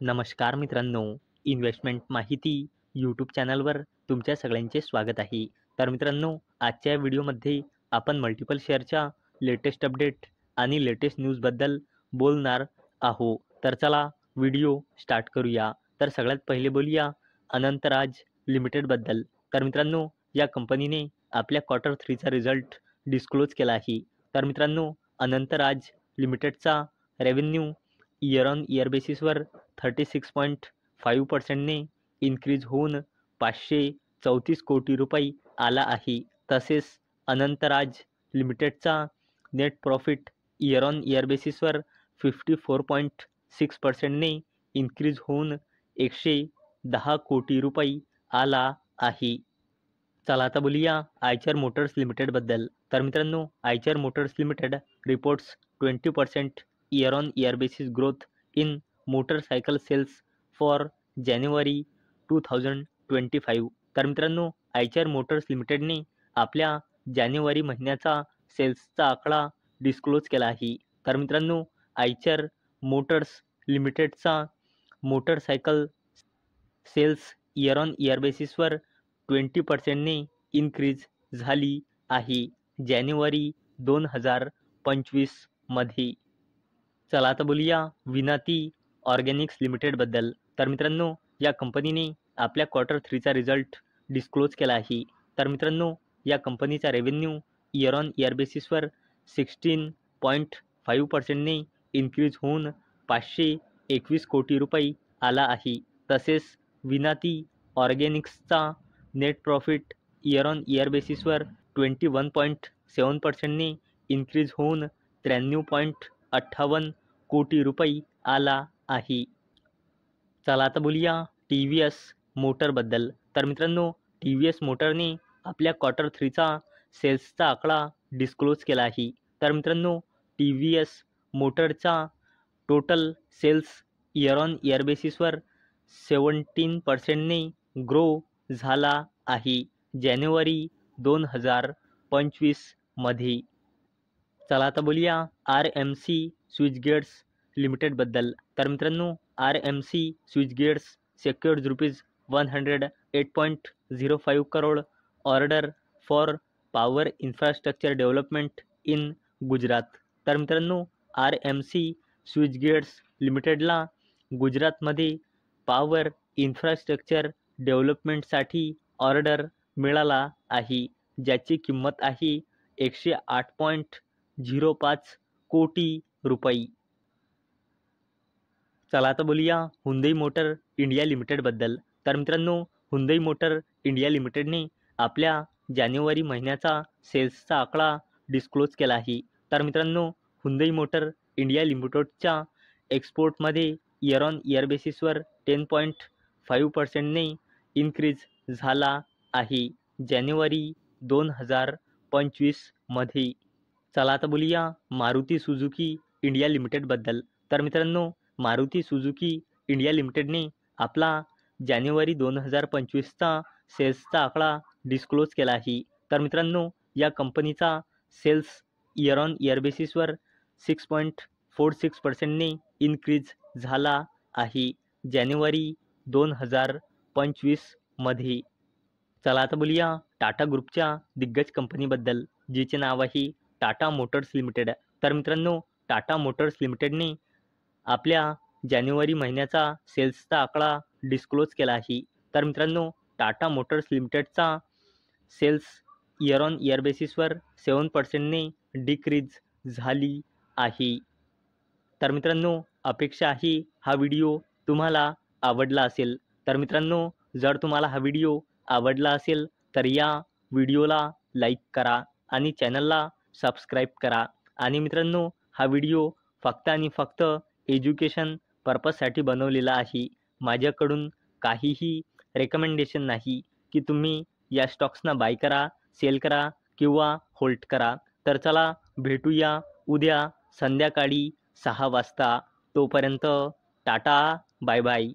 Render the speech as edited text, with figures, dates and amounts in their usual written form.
नमस्कार मित्रांनो, इन्व्हेस्टमेंट माहिती यूट्यूब चॅनलवर तुमच्या सगळ्यांचे स्वागत आहे. तर मित्रांनो, आजच्या व्हिडिओमध्ये आपण मल्टिपल शेअरच्या लेटेस्ट अपडेट आणि लेटेस्ट न्यूजबद्दल बोलणार आहोत. तर चला व्हिडिओ स्टार्ट करूया. तर सगळ्यात पहिले बोलूया अनंतराज लिमिटेडबद्दल. तर मित्रांनो, या कंपनीने आपल्या क्वार्टर 3चा रिझल्ट डिस्क्लोज केला आहे. तर मित्रांनो, अनंतराज लिमिटेडचा रेव्हेन्यू इयर ऑन इयर बेसिसवर 36.5%ने इन्क्रीज होऊन 534 कोटी रुपये आला आहे. तसेच अनंतराज लिमिटेडचा net profit year on year बेसिसवर 54.6%ने इन्क्रीज होऊन 110 कोटी रुपये आला आहे. चला आता बोलूया आयचर मोटर्स लिमिटेडबद्दल. तर मित्रांनो, Eicher motors limited reports 20% year on year basis growth in motorcycle sales for जानेवारी 2025. तर मित्रांनो, आयचर मोटर्स लिमिटेडने आपल्या जानेवारी महिन्याचा सेल्सचा आकडा डिस्क्लोज केला आहे. तर मित्रांनो, आयचर मोटर्स लिमिटेडचा motorcycle sales year on year बेसिसवर 20%ने इन्क्रीज झाली आहे जानेवारी 2025 मध्ये. चला आता बोलूया विनाती ऑर्गॅनिक्स लिमिटेडबद्दल. तर मित्रांनो, या कंपनीने आपल्या क्वार्टर 3चा रिझल्ट डिस्क्लोज केला आहे. तर मित्रांनो, या कंपनीचा रेव्हेन्यू इयर ऑन इयर बेसिसवर 16.5%ने इन्क्रीज होऊन 521 कोटी रुपये आला आहे. तसेच विनाती ऑर्गॅनिक्सचा net profit year on year बेसिसवर 21.7%ने इन्क्रीज होऊन 93.58 कोटी रुपये आला आहे. चला आता बोलूया टी व्ही एस मोटरबद्दल. तर मित्रांनो, टी व्ही एस मोटरने आपल्या क्वार्टर 3चा सेल्सचा आकडा डिस्क्लोज केला आहे. तर मित्रांनो, टी व्ही एस मोटरचा total sales year on year बेसिसवर 17%ने ग्रो झाला आहे जानेवारी 2025 मध्ये. चला आता बोलूया आर एम सी स्विचगेट्स लिमिटेडबद्दल. तर मित्रांनो, R M C switchgears secured ₹108.05 crore order for power infrastructure development in Gujarat. तर मित्रांनो, आर एम सी स्विचगेट्स लिमिटेडला गुजरातमध्ये पॉवर इन्फ्रास्ट्रक्चर डेव्हलपमेंटसाठी ऑर्डर मिळाला आहे, ज्याची किंमत आहे 108.05 कोटी रुपये. चला आता बोलूया हुंदई मोटर इंडिया लिमिटेडबद्दल. तर मित्रांनो, हुंदई मोटर इंडिया लिमिटेडने आपल्या जानेवारी महिन्याचा सेल्सचा आकडा डिस्क्लोज केला आहे. तर मित्रांनो, हुंदई मोटर इंडिया लिमिटेडच्या एक्सपोर्टमध्ये इयर ऑन इयर बेसिसवर 10.5%ने इन्क्रीज झाला आहे जानेवारी 2025 मध्ये. चला आता बोलूया मारुती सुझुकी इंडिया लिमिटेडबद्दल. तर मित्रांनो, मारुती सुझुकी इंडिया लिमिटेडने आपला जानेवारी 2025चा सेल्सचा आकडा डिस्क्लोज केला आहे. तर मित्रांनो, या कंपनीचा सेल्स इयर ऑन इयर बेसिसवर 6.46%ने इन्क्रीज झाला आहे जानेवारी 2025 मध्ये. चला आता बोलूया टाटा ग्रुपच्या दिग्गज कंपनीबद्दल, जिचे नाव आहे टाटा मोटर्स लिमिटेड. तर मित्रांनो, टाटा मोटर्स लिमिटेडने आपल्या जानेवारी महिन्याचा सेल्सचा आकडा डिस्क्लोज केला आहे. तर मित्रांनो, टाटा मोटर्स लिमिटेडचा सेल्स इयर ऑन इयर बेसिसवर 7%ने डिक्रीज झाली आहे. तर मित्रांनो, अपेक्षा आहे हा व्हिडिओ तुम्हाला आवडला असेल. तर मित्रांनो, जर तुम्हाला हा व्हिडिओ आवडला असेल तर या व्हिडिओला लाईक करा आणि चॅनलला सबस्क्राईब करा. आणि मित्रांनो, हा व्हिडिओ फक्त आणि फक्त एज्युकेशन पर्पजसाठी बनवलेला आहे. माझ्याकडून काहीही रेकमेंडेशन नाही की तुम्ही या स्टॉक्सना बाय करा, सेल करा किंवा होल्ड करा. तर चला भेटूया उद्या संध्याकाळी 6 वाजता. तोपर्यंत टाटा, बाय बाय.